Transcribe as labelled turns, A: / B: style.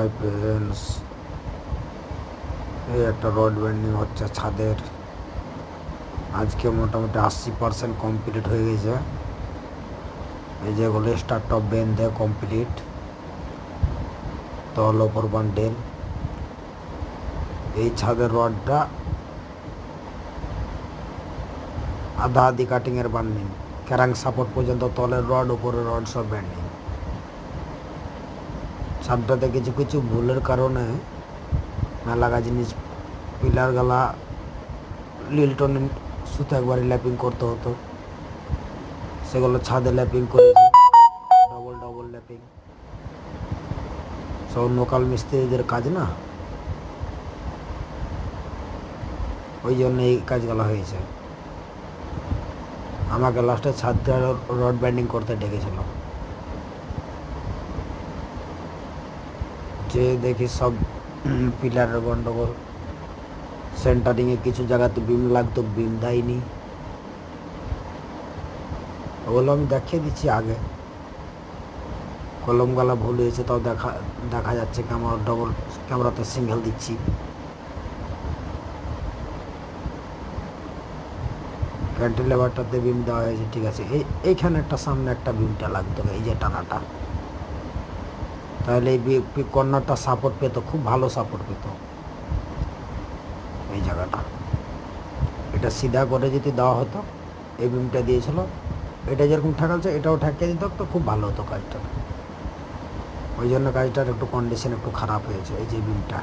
A: Hi friends, এই একটা rod bending হচ্ছে ছাদের। আজকে মোটামুটি 80% কমপ্লিট হয়ে গেছে। এই যেগুলো স্টার টপ বেঁধে কমপ্লিট, তল ওপর বান্ডেল। এই ছাদের রডটা আধা আধি কাটিংয়ের বান্ডিং, ক্যারাং সাপোর্ট পর্যন্ত তলের রড উপরের রড সব বেন্ডিং। ছাদটাতে কিছু কিছু ভুলের কারণে মেলাগা জিনিস পিলার গালা লিল্টন সুতো একবারে ল্যাপিং করতে হতো, সেগুলো ছাদে ল্যাপিং করেছি, ডবল ডবল ল্যাপিং। সব লোকাল মিস্ত্রিদের কাজ না, ওই জন্য এই কাজগুলো হয়েছে। আমাকে লাস্টে ছাদটা রড ব্যান্ডিং করতে ডেকেছিল, যে দেখি সব পিলারের গন্ডগোল, সেন্টারিংয়ে কিছু জায়গাতে বিম লাগতো, বিম দেয়নি। ওগুলো আমি দেখিয়ে দিচ্ছি আগে। কলম গালা ভুল হয়েছে, তাও দেখা যাচ্ছে ক্যামেরা ডবল ক্যামেরাতে সিঙ্গেল দিচ্ছি। ক্যান্টিলেভারটাতে বিম দেওয়া হয়েছে, ঠিক আছে। এইখানে একটা সামনে একটা বিমটা লাগতো, এই যে টানাটা, তাহলে এই কর্নারটা সাপোর্ট পেতো, খুব ভালো সাপোর্ট পেতো এই জায়গাটা। এটা সিধা করে যদি দেওয়া হতো, এই বিমটা দিয়েছিল, এটা যেরকম ঠেকাচ্ছে এটাও ঠেকিয়ে দিত, তো খুব ভালো হতো কাজটা। ওই জন্য কাজটার একটু কন্ডিশন একটু খারাপ হয়েছে, এই যে বিমটা।